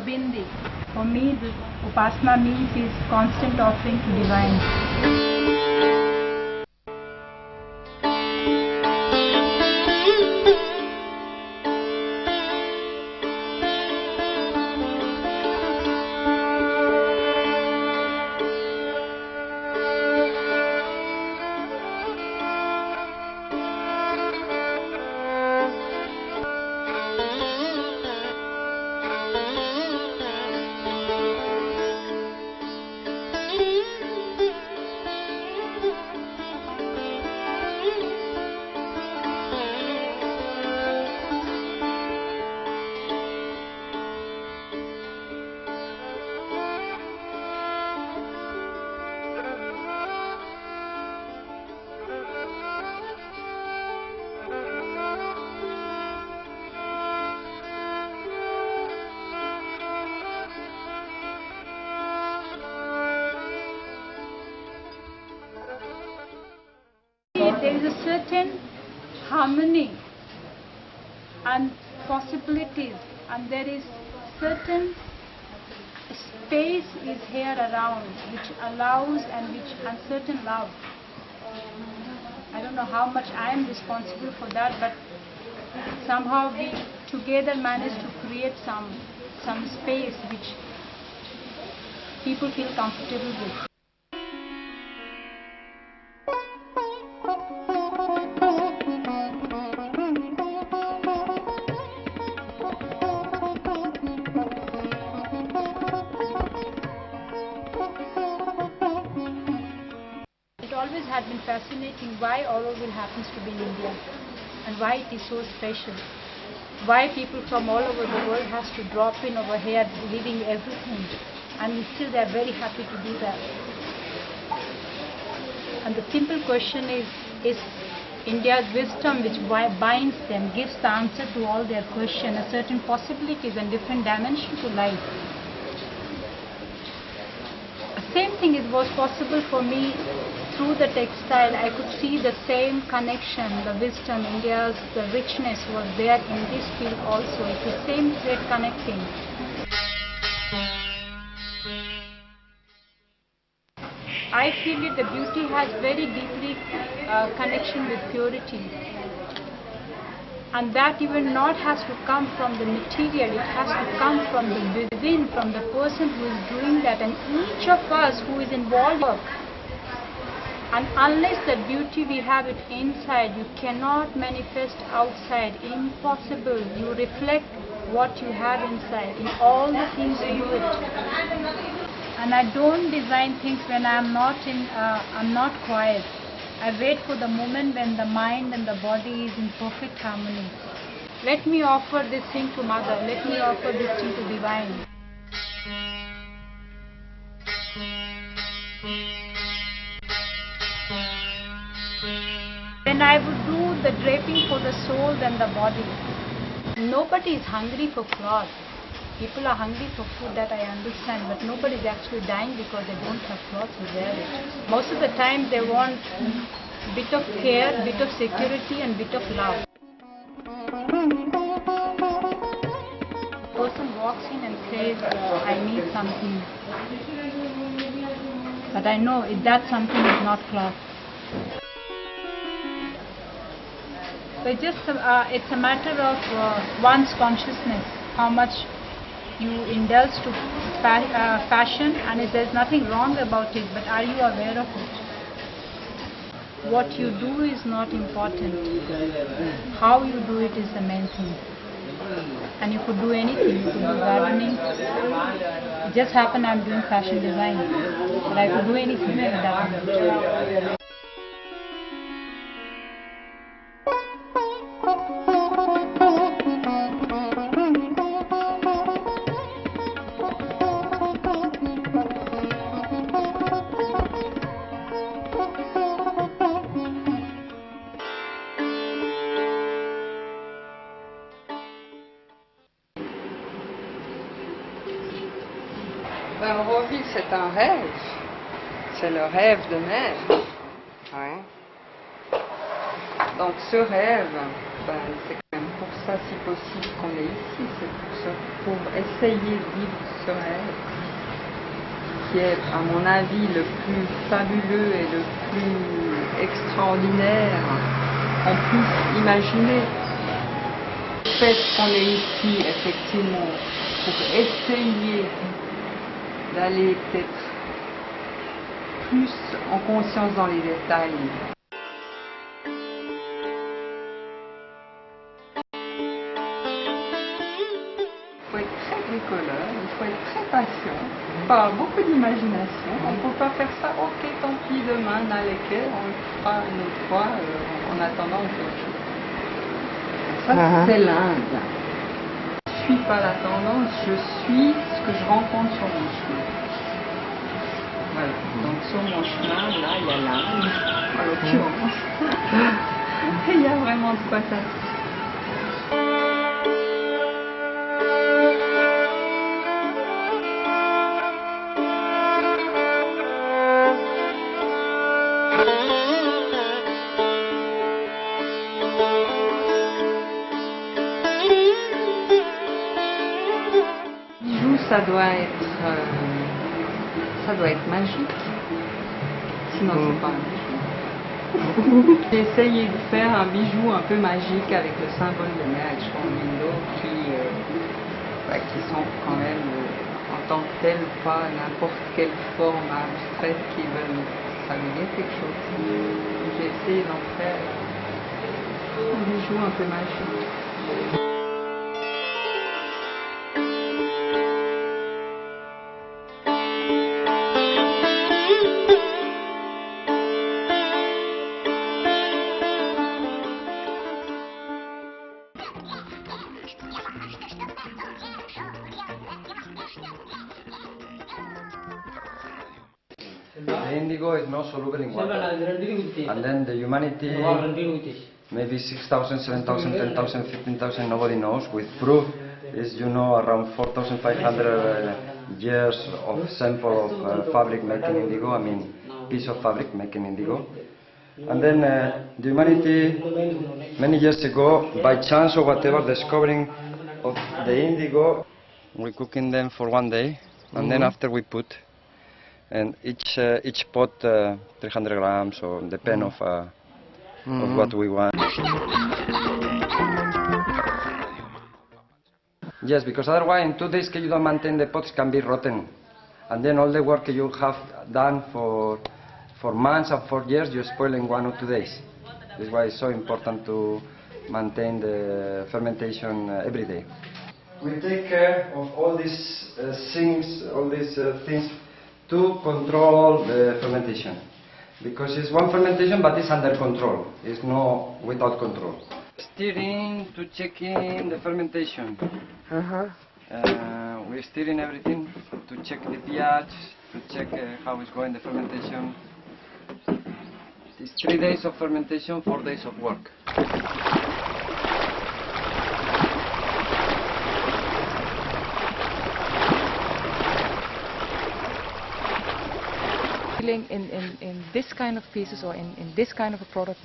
Bindi. For me, the Upasana means is constant offering to divine. There is a certain harmony and possibilities, and there is certain space is here around which allows and which uncertain love. I don't know how much I am responsible for that, but somehow we together managed to create some space which people feel comfortable with. It always had been fascinating why Auroville happens to be in India and why it is so special. Why people from all over the world has to drop in over here leaving everything, and still they are very happy to do that. And the simple question is India's wisdom which binds them, gives the answer to all their questions, a certain possibilities and different dimension to life. The same thing was possible for me through the textile. I could see the same connection, the wisdom, the richness was there in this field also. It's the same thread connecting. I feel that the beauty has very deeply connection with purity, and that even not has to come from the material, it has to come from the within, from the person who is doing that, and each of us who is involved in work. And unless the beauty we have it inside, you cannot manifest outside. Impossible. You reflect what you have inside in all the things you do it. And I don't design things when I'm not quiet. I wait for the moment when the mind and the body is in perfect harmony. Let me offer this thing to Mother. Let me offer this thing to Divine. When I would do the draping for the soul and the body, nobody is hungry for cloth. People are hungry for food, that I understand, but nobody is actually dying because they don't have clothes to wear it. Most of the time they want a bit of care, bit of security and bit of love. A person walks in and says, I need something. But I know that something is not cloth. So it's a matter of one's consciousness, how much you indulge to fashion, and there's nothing wrong about it, but are you aware of it? What you do is not important. How you do it is the main thing. And you could do anything. You could do gardening. It just happened I'm doing fashion design, but I could do anything at that moment. Auroville, c'est un rêve. C'est le rêve de mère. Ouais. Donc ce rêve, c'est quand même pour ça. ça si possible qu'on est ici, c'est pour essayer de vivre ce rêve qui est, à mon avis, le plus fabuleux et le plus extraordinaire qu'on puisse imaginer. Le fait qu'on est ici, effectivement, pour essayer d'aller peut-être plus en conscience dans les détails. Il faut être très bricoleur, il faut être très patient, il faut avoir beaucoup d'imagination. On ne peut pas faire ça, ok, tant pis, demain, n'allez on le fera une autre fois, en attendant autre chose. Ça, c'est l'Inde. Je ne suis pas la tendance, je suis ce que je rencontre sur mon chemin. Voilà. Donc sur mon chemin, là, il y a l'Inde, en l'occurrence. Et il y a vraiment de quoi ça. Ça doit être magique, sinon c'est pas un bijou. J'ai essayé de faire un bijou un peu magique avec le symbole de Me'achron qui sont quand même en tant que tel pas n'importe quelle forme abstraite qui veulent s'allumer quelque chose. J'ai essayé d'en faire un bijou un peu magique. The indigo is not soluble in water. And then the humanity, maybe 6,000, 7,000, 10,000, 15,000, nobody knows. With proof is, around 4,500 years of sample of fabric making indigo, I mean, piece of fabric making indigo. And then the humanity, many years ago, by chance or whatever, discovering of the indigo, we cooking them for one day, and then after we put, and each pot 300 grams, or depend of what we want. Yes, because otherwise in 2 days you don't maintain the pots can be rotten, and then all the work you have done for months and for years you spoil in 1 or 2 days. That's why it's so important to maintain the fermentation every day. We take care of all these things, to control the fermentation, because it's one fermentation but it's under control, it's not without control. Stirring to checking the fermentation. We're stirring everything to check the pH, to check how it's going the fermentation. It's 3 days of fermentation, 4 days of work. In this kind of pieces or in this kind of a product,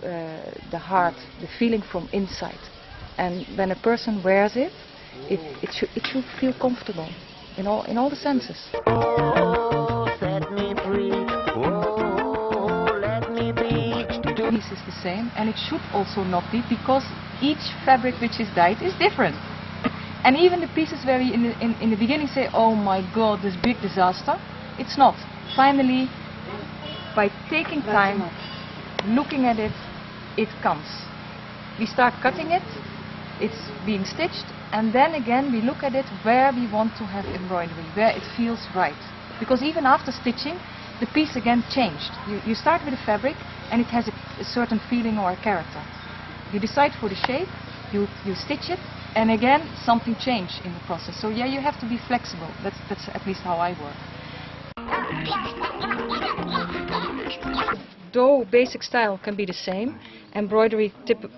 the heart, the feeling from inside. And when a person wears it, it should feel comfortable in all the senses. Oh, set me free. Oh, let me be. The piece is the same, and it should also not be, because each fabric which is dyed is different. And even the pieces where you in the beginning say, oh my God, this big disaster, it's not. Finally, by taking time, looking at it, it comes. We start cutting it, it's being stitched, and then again we look at it where we want to have embroidery, where it feels right. Because even after stitching, the piece again changed. You start with a fabric and it has a certain feeling or a character. You decide for the shape, you stitch it, and again something changed in the process. So yeah, you have to be flexible. That's at least how I work. Though basic style can be the same, embroidery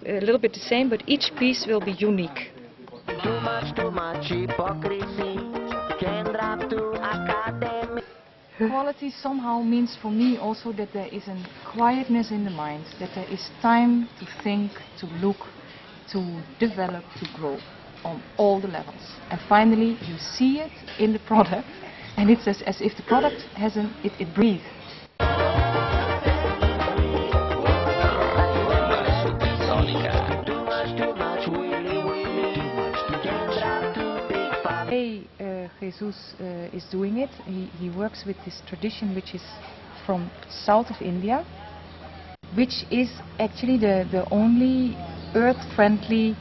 a little bit the same, but each piece will be unique. Too much hypocrisy can drive to academy. Quality somehow means for me also that there is a quietness in the mind, that there is time to think, to look, to develop, to grow on all the levels. And finally, you see it in the product, and it's as if the product has it breathes. Jesus is doing it. He works with this tradition which is from south of India, which is actually the only earth-friendly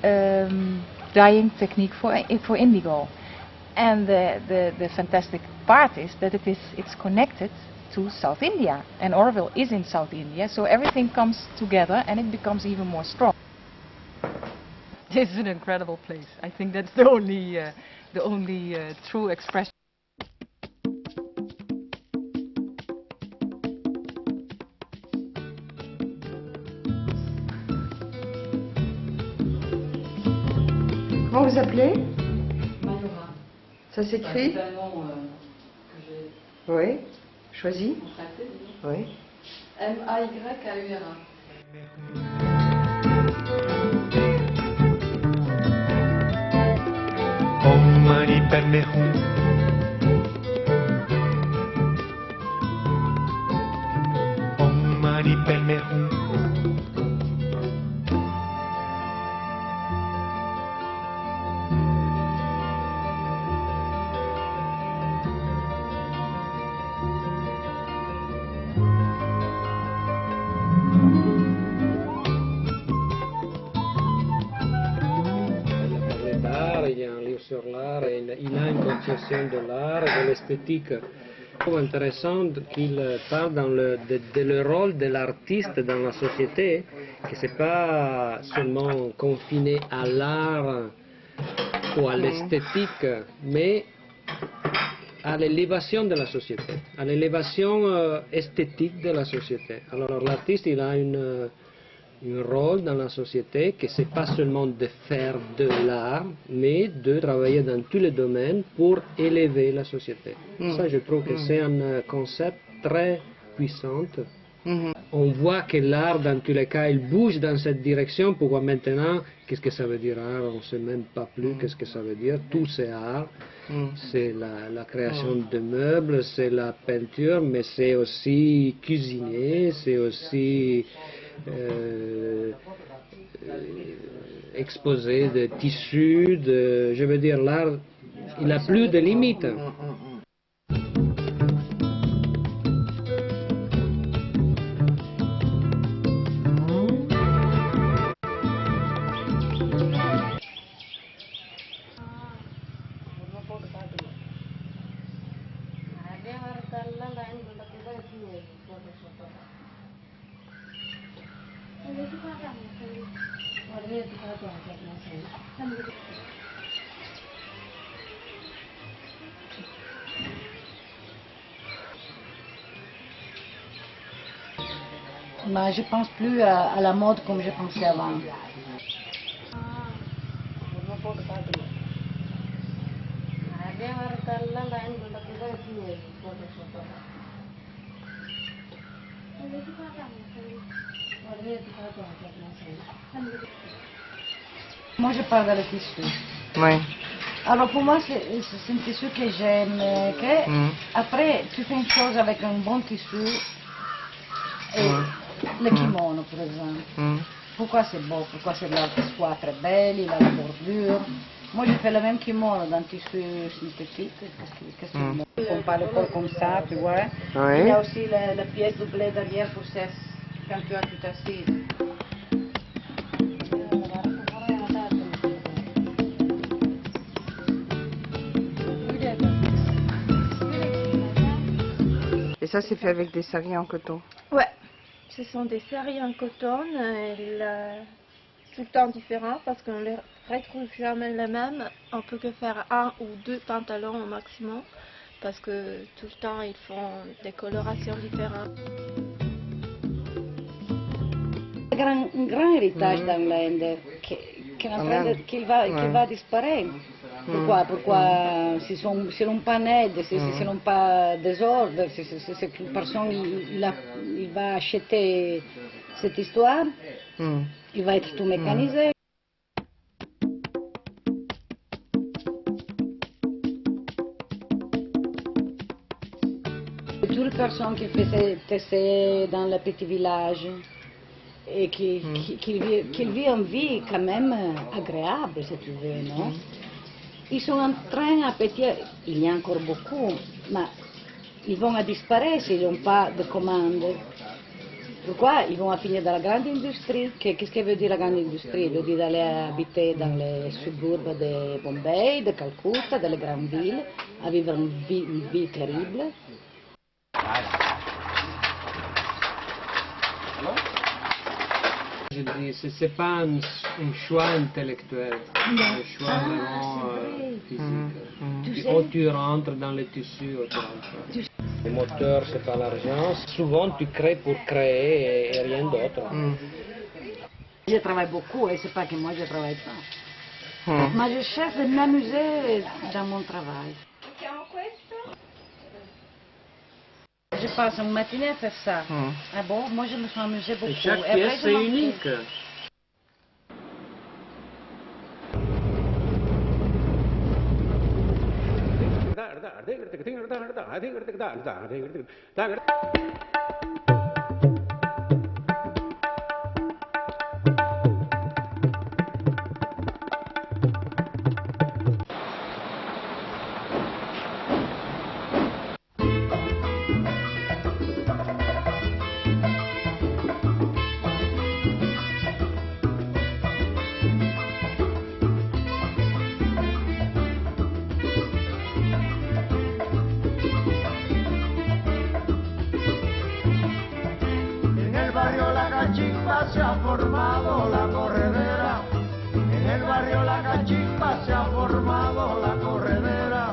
dyeing technique for indigo. And the fantastic part is that it's connected to South India, and Oroville is in South India, so everything comes together and it becomes even more strong. This is an incredible place. I think that's the only true expression. Comment vous appelez? Mayura. Ça s'écrit? C'est un nom que j'ai Oui. Choisi? contracté. Oui. M-A-Y-A-U-R-A. Om Mani Padme Hum. Om Mani Padme Hum. Il y a un livre sur l'art et il a une conception de l'art et de l'esthétique. Je trouve intéressant qu'il parle de le rôle de l'artiste dans la société, que ce n'est pas seulement confiné à l'art ou à l'esthétique, mais à l'élévation de la société, à l'élévation esthétique de la société. Alors l'artiste, il a un rôle dans la société que c'est pas seulement de faire de l'art, mais de travailler dans tous les domaines pour élever la société. Ça, je trouve que c'est un concept très puissant. On voit que l'art, dans tous les cas, il bouge dans cette direction. Pourquoi maintenant, qu'est-ce que ça veut dire art? On ne sait même pas plus qu'est-ce que ça veut dire. Tout c'est art. C'est la création de meubles, c'est la peinture, mais c'est aussi cuisiner, c'est aussi exposer des tissus, je veux dire, l'art, il n'a plus de limites. Mais je pense plus à la mode comme je pensais avant. Moi je parle dans le tissu. Oui. Alors pour moi c'est un tissu que j'aime. Après tu fais une chose avec un bon tissu. Et le kimono par exemple. Pourquoi c'est beau? Pourquoi c'est la soie très belle, il a la bordure. Moi je fais le même kimono dans le tissu synthétique. On parle pas comme ça, tu vois. Oui. Il y a aussi la pièce doublée derrière pour ça quand tu as tout assis. Et ça c'est fait avec des saris en coton? Ouais, ce sont des séries en coton, tout le temps différents parce qu'on ne les retrouve jamais les mêmes. On peut que faire un ou deux pantalons au maximum parce que tout le temps ils font des colorations différentes. Un grand héritage dans l'Inde qui va disparaître. Pourquoi s'ils n'ont pas d'aide, s'ils n'ont pas désordre, c'est qu'une personne il va acheter cette histoire, il va être tout mécanisé. Toutes les personnes qui faisaient tester dans le petit village et qui vivent une vie quand même agréable, si tu veux, non? Ils sont en train à petit, il y a encore beaucoup, mais ils vont disparaître s'ils n'ont pas de commandes. Pourquoi? Ils vont finir dans la grande industrie. Qu'est-ce que veut dire la grande industrie? Ça veut dire d'aller habiter dans les suburbes de Bombay, de Calcutta, dans les grandes villes, à vivre une vie terrible. Je dis, ce n'est pas un choix intellectuel, c'est un choix vraiment physique. Ou tu rentres dans les tissus, ou tu rentres. Le moteur, c'est pas l'argent. Souvent, tu crées pour créer et rien d'autre. Je travaille beaucoup et c'est pas que moi je travaille pas. Mais je cherche de m'amuser dans mon travail. Je passe une matinée à faire ça. Ah bon, moi je me suis amusée beaucoup. Et chaque pièce c'est unique. Se ha formado la corredera, en el barrio La Cachimba se ha formado la corredera.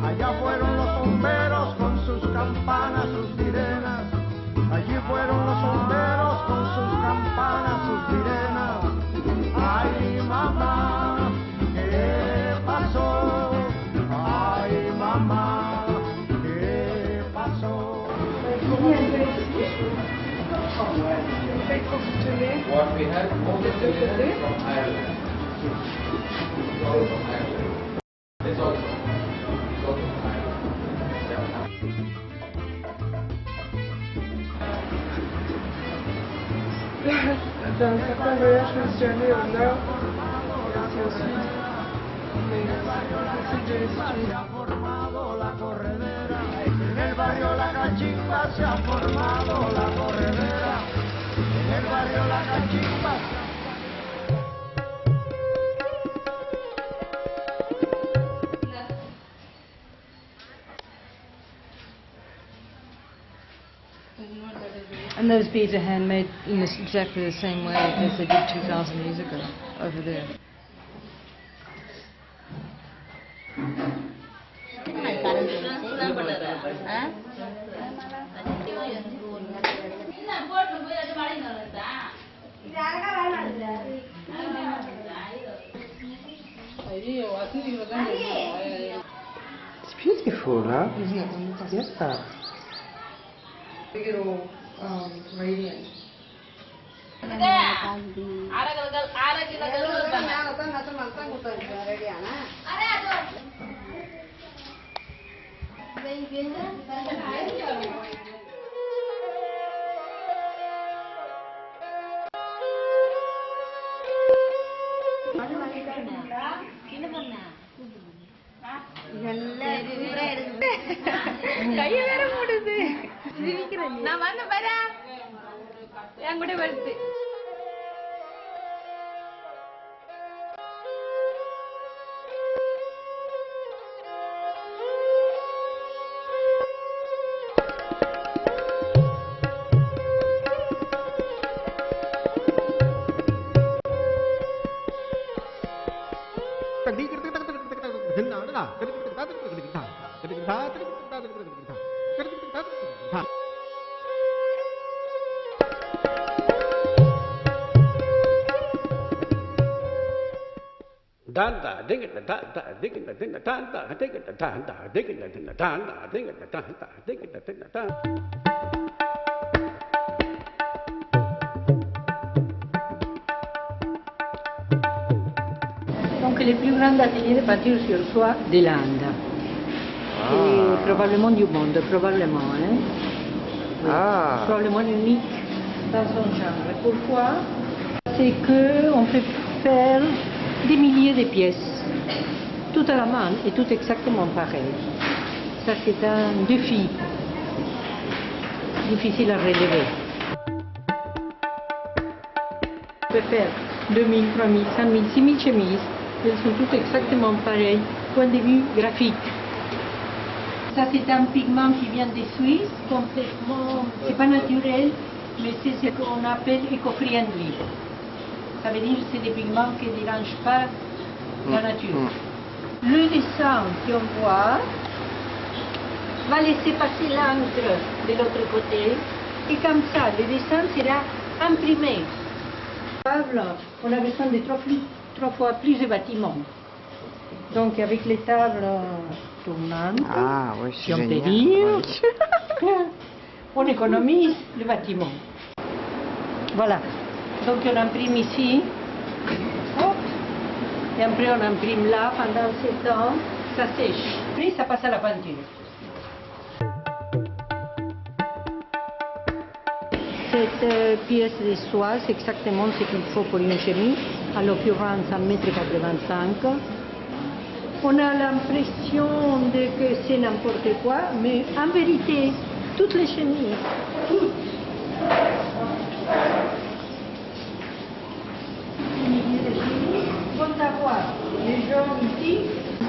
Allá fueron los bomberos con sus campanas, sus sirenas. Allí fueron los bomberos con sus campanas, sus sirenas. Ay mamá, ¿qué pasó? Ay mamá, ¿qué pasó? What we had most of the from Ireland. It's all from Ireland. It's also from Ireland. Dans un certain voyage, je me suis allée au nord et au sud. Mais c'est difficile de les situer. En el barrio La Cachimba se ha formado la corredera. En el barrio La Cachimba. And those beads are handmade in exactly the same way as they did 2,000 years ago over there. It's beautiful, huh? Yeah. Radiant. கைய வேற மூடுது சிரிக்கிறேன் நான் வந்து பாரு என் கூட வருது Donc le plus grand atelier de peinture sur soie de l'Inde. Et probablement du monde, probablement. Hein? Oui. Probablement unique dans son genre. Pourquoi? C'est qu'on peut faire des milliers de pièces, tout à la main et tout exactement pareil. Ça c'est un défi, difficile à relever. On peut faire 2000, 3000, 5000, 6000 chemises, elles sont toutes exactement pareilles, point de vue graphique. Ça c'est un pigment qui vient de Suisse, complètement, c'est pas naturel, mais c'est ce qu'on appelle éco-friendly. Ça veut dire que c'est des pigments qui ne dérangent pas la nature. Le dessin qu'on voit va laisser passer l'encre de l'autre côté et comme ça le dessin sera imprimé. On a besoin de trois fois plus de bâtiments. Donc avec les tables tournantes, si on peut dire, on économise le bâtiment. Voilà. Donc on imprime ici, hop, et après on imprime là pendant 7 ans, ça sèche. Puis ça passe à la peinture. Cette pièce de soie, c'est exactement ce qu'il faut pour une chemise, à l'occurrence 1,85 m. On a l'impression que c'est n'importe quoi, mais en vérité, toutes les chemises, toutes, vont avoir les jaunes ici,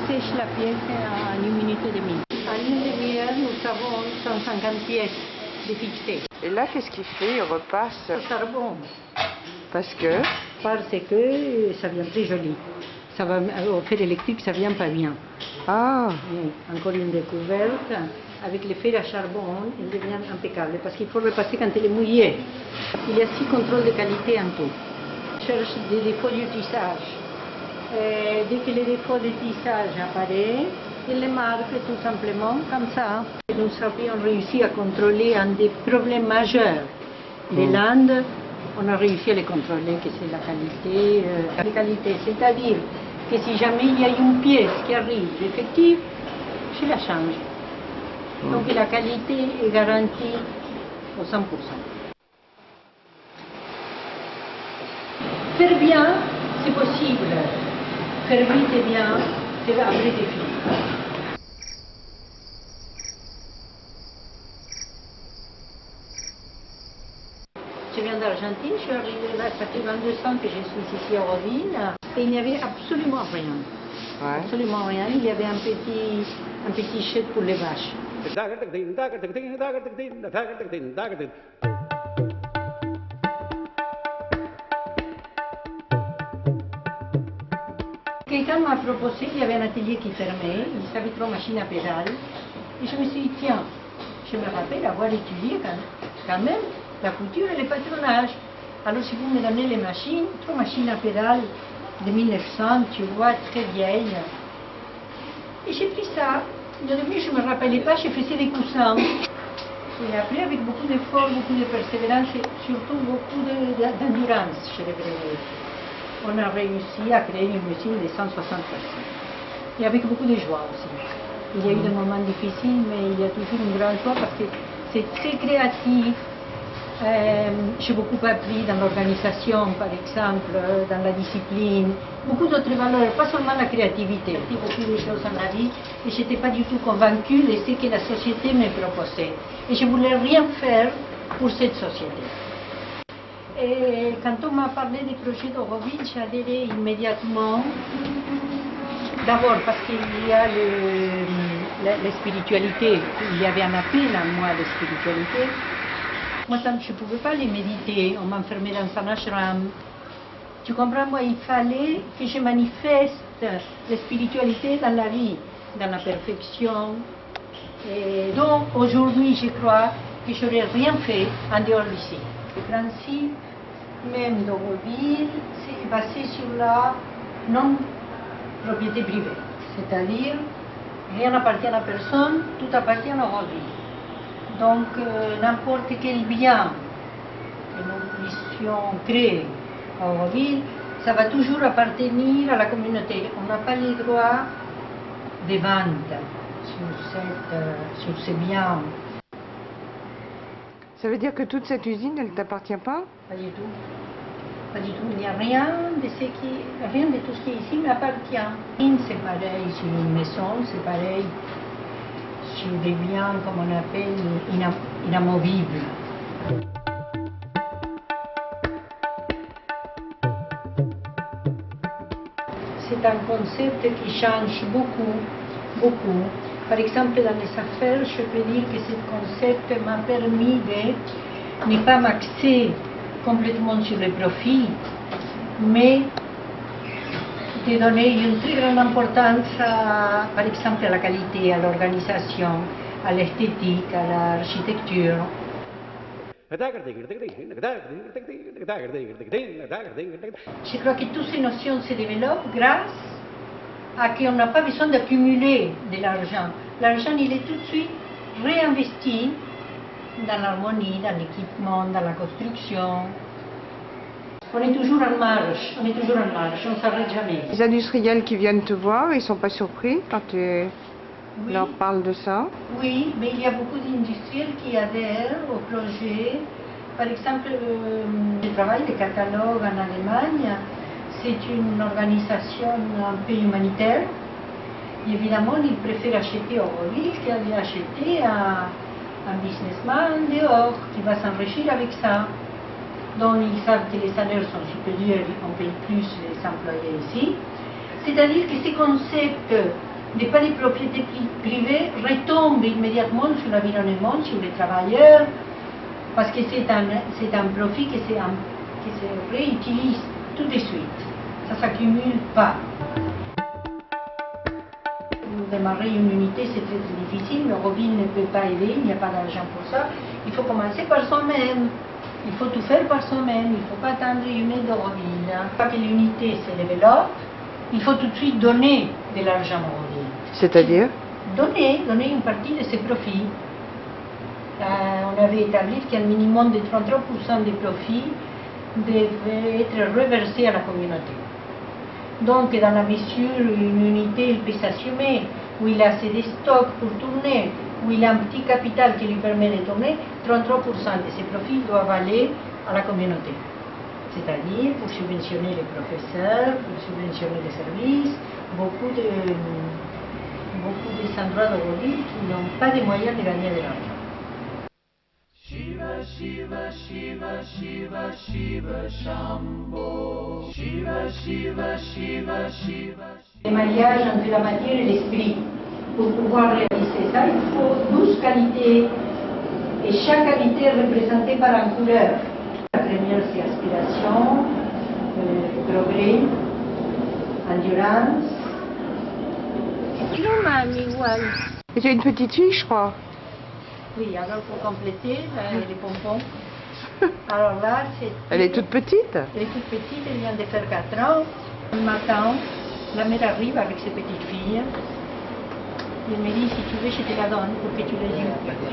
sèche la pièce en 1 minute et demie. En 1 demi-heure, nous avons 150 pièces de fixées. Et là, qu'est-ce qu'il fait? Il repasse au charbon. Parce que? Parce que ça vient très joli. Ça va, au fer électrique, ça vient pas bien. Ah. Oui, encore une découverte. Avec le fer à charbon, il devient impeccable. Parce qu'il faut repasser quand il est mouillé. Il y a 6 contrôles de qualité en tout. On cherche des défauts du tissage. Dès que les défauts de tissage apparaissent, il les marque tout simplement comme ça. Nous avions réussi à contrôler un des problèmes majeurs de l'Inde. On a réussi à les contrôler, que c'est la qualité. C'est-à-dire que si jamais il y a une pièce qui arrive défective, je la change. Donc la qualité est garantie au 100%. Faire bien, c'est possible. Faire vite et bien, c'est un vrai défi. Je viens d'Argentine, je suis arrivée là, ça fait 22 ans que je suis ici à Roville, et il n'y avait absolument rien. Ouais. Absolument rien, il y avait un petit shed pour les vaches. Quelqu'un m'a proposé, il y avait un atelier qui fermait, il avait 3 machines à pédales, et je me suis dit, tiens, je me rappelle avoir étudié quand même la couture et le patronage. Alors si vous me donnez les machines, 3 machines à pédales de 1900, tu vois, très vieilles. Et j'ai pris ça. Au début, je ne me rappelais pas, je faisais des coussins. Et après, avec beaucoup d'efforts, beaucoup de persévérance et surtout beaucoup d'endurance chez les brevets, on a réussi à créer une usine de 160 personnes. Et avec beaucoup de joie aussi. Il y a eu des moments difficiles, mais il y a toujours une grande joie parce que c'est très créatif. J'ai beaucoup appris dans l'organisation, par exemple, dans la discipline, beaucoup d'autres valeurs, pas seulement la créativité. J'ai appris beaucoup de choses dans la vie et je n'étais pas du tout convaincue de ce que la société me proposait. Et je ne voulais rien faire pour cette société. Et quand on m'a parlé des projets d'Auroville, j'ai adhéré immédiatement. D'abord parce qu'il y a la spiritualité, il y avait un appel en moi à la spiritualité. Moi, je ne pouvais pas les méditer, on m'enfermait dans un ashram. Tu comprends, moi, il fallait que je manifeste la spiritualité dans la vie, dans la perfection. Et donc, aujourd'hui, je crois que je n'aurais rien fait en dehors d'ici. Le principe même d'Auroville, c'est basé sur la propriété privée. C'est-à-dire, rien n'appartient à personne, tout appartient à Auroville. Donc, n'importe quel bien que nous puissions créer à Auroville, ça va toujours appartenir à la communauté. On n'a pas le droit de vente sur ces biens. Ça veut dire que toute cette usine, elle ne t'appartient pas? Pas du tout. Pas du tout. Il n'y a rien de tout ce qui est ici m'appartient. C'est pareil sur une maison, c'est pareil sur des biens, comme on appelle, inamovibles. C'est un concept qui change beaucoup, beaucoup. Par exemple, dans les affaires, je peux dire que ce concept m'a permis de ne pas m'axer complètement sur le profit, mais de donner une très grande importance, par exemple, à la qualité, à l'organisation, à l'esthétique, à l'architecture. Je crois que toutes ces notions se développent grâce à qu'on n'a pas besoin d'accumuler de l'argent. L'argent, il est tout de suite réinvesti dans l'harmonie, dans l'équipement, dans la construction. On est toujours en marche, on ne s'arrête jamais. Les industriels qui viennent te voir, ils ne sont pas surpris quand tu leur parles de ça? Oui, mais il y a beaucoup d'industriels qui adhèrent au projet. Par exemple, le travail de catalogue en Allemagne, c'est une organisation un peu humanitaire. Et évidemment, ils préfèrent acheter au Auroville qu'aller acheter à un businessman dehors qui va s'enrichir avec ça. Donc ils savent que les salaires sont supérieurs, on paye plus les employés ici. C'est-à-dire que ces concepts de pas de propriété privée retombent immédiatement sur l'environnement, sur les travailleurs, parce que c'est un profit qui se réutilise tout de suite. Ça ne s'accumule pas. Démarrer une unité, c'est très, très difficile. Auroville ne peut pas aider, il n'y a pas d'argent pour ça. Il faut commencer par soi-même. Il faut tout faire par soi-même. Il ne faut pas attendre une aide d'Auroville. Pas que l'unité se développe, il faut tout de suite donner de l'argent à Auroville. C'est-à-dire? Donner une partie de ses profits. On avait établi qu'un minimum de 33% des profits devait être reversé à la communauté. Donc, dans la mesure où une unité il peut s'assumer, où il a assez de stocks pour tourner, où il a un petit capital qui lui permet de tourner, 33% de ses profits doivent aller à la communauté. C'est-à-dire pour subventionner les professeurs, pour subventionner les services, beaucoup des endroits d'Auroville qui n'ont pas de moyens de gagner de l'argent. Shiva, Shiva, Shiva, Shiva, Shiva, Shambho. Shiva, Shiva, Shiva, Shiva. Le mariage entre la matière et l'esprit. Pour pouvoir réaliser ça, il faut 12 qualités, et chaque qualité est représentée par une couleur. La première, c'est aspiration, progrès, endurance. Non, mamie, igual. Et tu as une petite fille, je crois. Oui, alors pour compléter, les pompons. Alors là, c'est... Elle est toute petite? Elle est toute petite, elle vient de faire 4 ans. Un matin, la mère arrive avec ses petites filles. Elle me dit, si tu veux, je te la donne pour que tu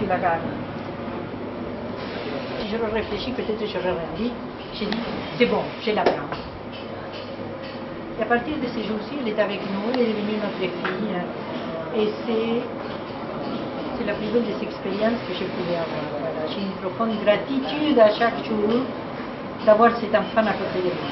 la gardes. Si je réfléchis, peut-être je n'aurais rien dit. J'ai dit, c'est bon, je la prends. Et à partir de ces jours-ci, elle est avec nous, elle est devenue notre fille. Et c'est la plus belle des expériences que je pouvais avoir. Voilà. J'ai une profonde gratitude à chaque jour d'avoir cet enfant à côté de moi.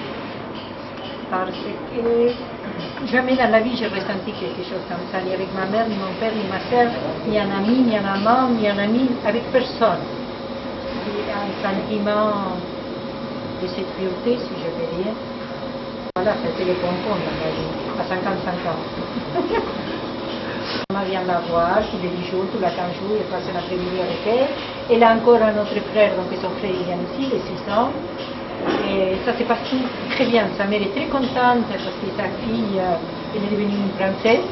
Parce que jamais dans la vie j'ai ressenti quelque chose comme ça, ni avec ma mère, ni mon père, ni ma soeur, ni un ami, ni un amant, ni un ami, avec personne. Et un sentiment de cette pureté, si je veux dire. Voilà, c'était les pompons dans ma vie, à 55 ans. On vient la voir tous les 10 jours, tous les 15 jours, elle passe un après-midi avec elle. Elle a encore un autre frère, donc son frère il vient ici, de 6 ans. Et ça s'est passé très bien. Sa mère est très contente parce que sa fille elle est devenue une princesse.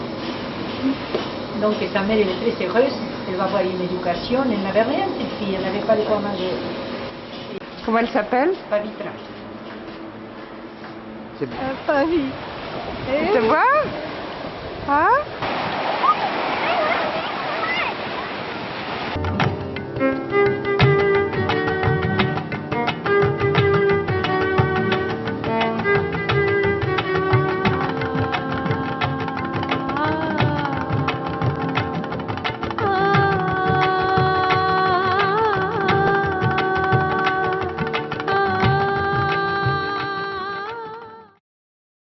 Donc sa mère elle est très heureuse, elle va avoir une éducation. Elle n'avait rien cette fille, elle n'avait pas de quoi manger. Comment elle s'appelle? Pavitra. C'est Pavi. Tu te vois? Hein?